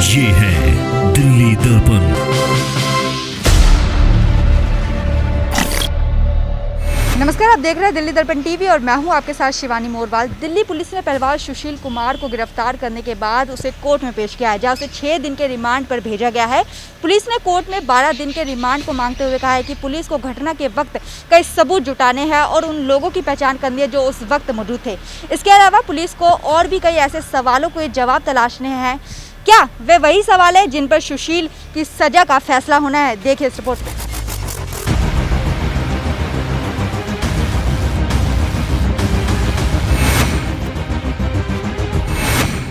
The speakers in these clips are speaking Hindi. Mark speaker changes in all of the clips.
Speaker 1: ये है दिल्ली दर्पण।
Speaker 2: नमस्कार, आप देख रहे हैं दिल्ली दर्पण टीवी और मैं हूं आपके साथ शिवानी मोरवाल। दिल्ली पुलिस ने पहलवान सुशील कुमार को गिरफ्तार करने के बाद उसे कोर्ट में पेश किया है, जहां उसे 6 दिन के रिमांड पर भेजा गया है। पुलिस ने कोर्ट में 12 दिन के रिमांड को मांगते हुए कहा है कि पुलिस को घटना के वक्त कई सबूत जुटाने हैं और उन लोगों की पहचान करनी है जो उस वक्त मौजूद थे। इसके अलावा पुलिस को और भी कई ऐसे सवालों के जवाब तलाशने हैं। क्या वे वही सवाल है जिन पर सुशील की सजा का फैसला होना है? देखिए इस रिपोर्ट में।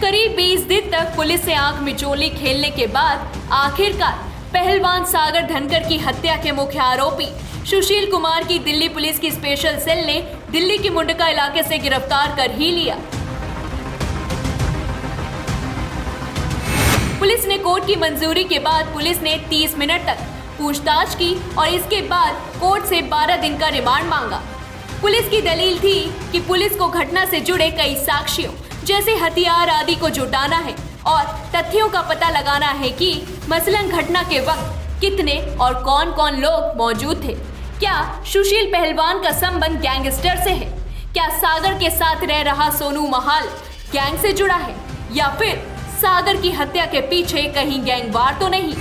Speaker 3: करीब 20 दिन तक पुलिस से आंख मिचोली खेलने के बाद आखिरकार पहलवान सागर धनकर की हत्या के मुख्य आरोपी सुशील कुमार की दिल्ली पुलिस की स्पेशल सेल ने दिल्ली के मुंडका इलाके से गिरफ्तार कर ही लिया। पुलिस ने कोर्ट की मंजूरी के बाद पुलिस ने 30 मिनट तक पूछताछ की और इसके बाद कोर्ट से 12 दिन का रिमांड मांगा। पुलिस की दलील थी कि पुलिस को घटना से जुड़े कई साक्ष्यों जैसे हथियार आदि को जुटाना है और तथ्यों का पता लगाना है कि मसलन घटना के वक्त कितने और कौन कौन लोग मौजूद थे। क्या सुशील पहलवान का संबंध गैंगस्टर से है? क्या सागर के साथ रह रहा सोनू महाल गैंग से जुड़ा है या फिर सागर की हत्या के पीछे कहीं गैंगवार तो नहीं?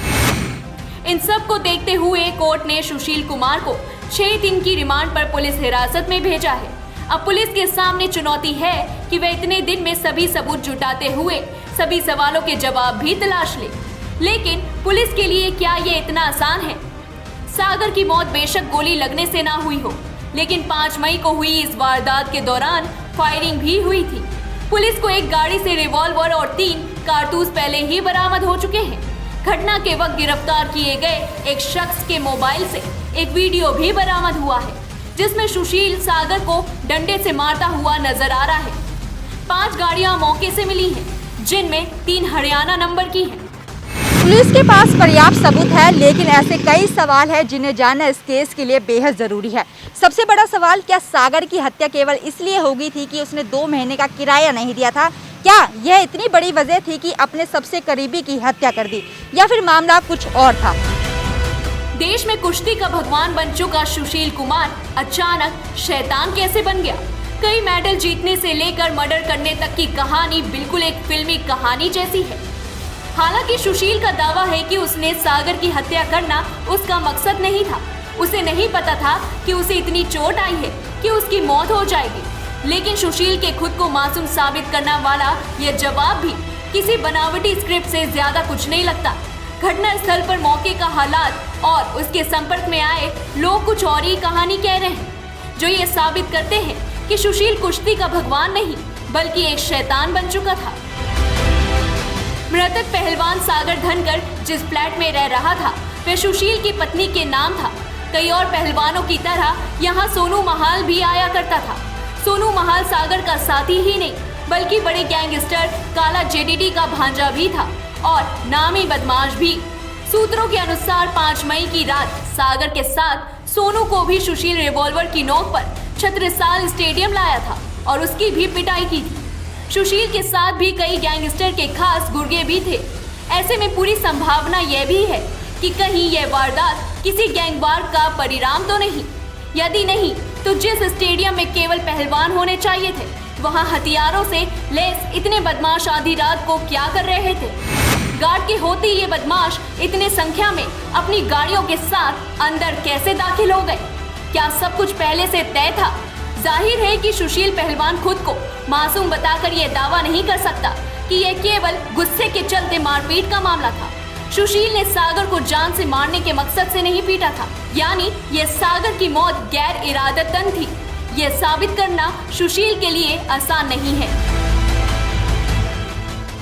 Speaker 3: इन सब को देखते हुए कोर्ट ने सुशील कुमार को 6 दिन की रिमांड पर पुलिस हिरासत में भेजा है। अब पुलिस के सामने चुनौती है कि वह इतने दिन में सभी सबूत जुटाते हुए सभी सवालों के जवाब भी तलाश ले। लेकिन पुलिस के लिए क्या ये इतना आसान है? सागर की मौत बेशक गोली लगने से ना हुई हो, लेकिन 5 मई को हुई इस वारदात के दौरान फायरिंग भी हुई थी। पुलिस को एक गाड़ी से रिवॉल्वर और 3 कारतूस पहले ही बरामद हो चुके हैं। घटना के वक्त गिरफ्तार किए गए एक शख्स के मोबाइल से एक वीडियो भी बरामद हुआ है जिसमें सुशील सागर को डंडे से मारता हुआ नजर आ रहा है। 5 गाड़ियां मौके से मिली हैं, जिनमें 3 हरियाणा नंबर की हैं।
Speaker 2: पुलिस के पास पर्याप्त सबूत है, लेकिन ऐसे कई सवाल हैं जिन्हें जानना इस केस के लिए बेहद जरूरी है। सबसे बड़ा सवाल, क्या सागर की हत्या केवल इसलिए हो गई थी कि उसने 2 महीने का किराया नहीं दिया था? क्या यह इतनी बड़ी वजह थी कि अपने सबसे करीबी की हत्या कर दी, या फिर मामला कुछ और था?
Speaker 3: देश में कुश्ती का भगवान बन चुका सुशील कुमार अचानक शैतान कैसे बन गया? कई मेडल जीतने से लेकर मर्डर करने तक की कहानी बिल्कुल एक फिल्मी कहानी जैसी है। हालांकि सुशील का दावा है कि उसने सागर की हत्या करना उसका मकसद नहीं था। उसे नहीं पता था कि उसे इतनी चोट आई है कि उसकी मौत हो जाएगी। लेकिन सुशील के खुद को मासूम साबित करने वाला यह जवाब भी किसी बनावटी स्क्रिप्ट से ज्यादा कुछ नहीं लगता। घटना स्थल पर मौके का हालात और उसके संपर्क में आए लोग कुछ और ही कहानी कह रहे हैं, जो ये साबित करते हैं कि सुशील कुश्ती का भगवान नहीं बल्कि एक शैतान बन चुका था। मृतक पहलवान सागर धनकर जिस फ्लैट में रह रहा था वह सुशील की पत्नी के नाम था। कई और पहलवानों की तरह यहाँ सोनू महाल भी आया करता था। सोनू महाल सागर का साथी ही नहीं बल्कि बड़े गैंगस्टर काला जेडीडी का भांजा भी था और नामी बदमाश भी। सूत्रों के अनुसार 5 मई की रात सागर के साथ सोनू को भी सुशील रिवॉल्वर की नोक पर छत्रसाल स्टेडियम लाया था और उसकी भी पिटाई की थी। सुशील के साथ भी कई गैंगस्टर के खास गुर्गे भी थे। ऐसे में पूरी संभावना यह भी है कि कहीं यह वारदात किसी गैंगवार का परिणाम तो नहीं। यदि नहीं तो जिस स्टेडियम में केवल पहलवान होने चाहिए थे, वहां हथियारों से लैस इतने बदमाश आधी रात को क्या कर रहे थे? गार्ड के होते ये बदमाश इतने संख्या में अपनी गाड़ियों के साथ अंदर कैसे दाखिल हो गए? क्या सब कुछ पहले से तय था? जाहिर है कि सुशील पहलवान खुद को मासूम बताकर यह दावा नहीं कर सकता कि यह केवल गुस्से के चलते मारपीट का मामला था। सुशील ने सागर को जान से मारने के मकसद से नहीं पीटा था, यानी यह सागर की मौत गैर इरादतन थी। यह साबित करना सुशील के लिए आसान नहीं है।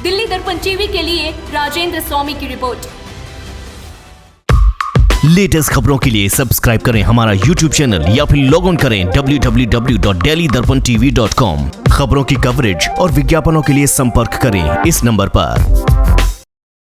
Speaker 3: दिल्ली दर्पण टीवी के लिए राजेंद्र स्वामी की रिपोर्ट।
Speaker 1: लेटेस्ट खबरों के लिए सब्सक्राइब करें हमारा YouTube चैनल या फिर लॉग ऑन करें www.delhidarpantv.com। खबरों की कवरेज और विज्ञापनों के लिए संपर्क करें इस नंबर पर।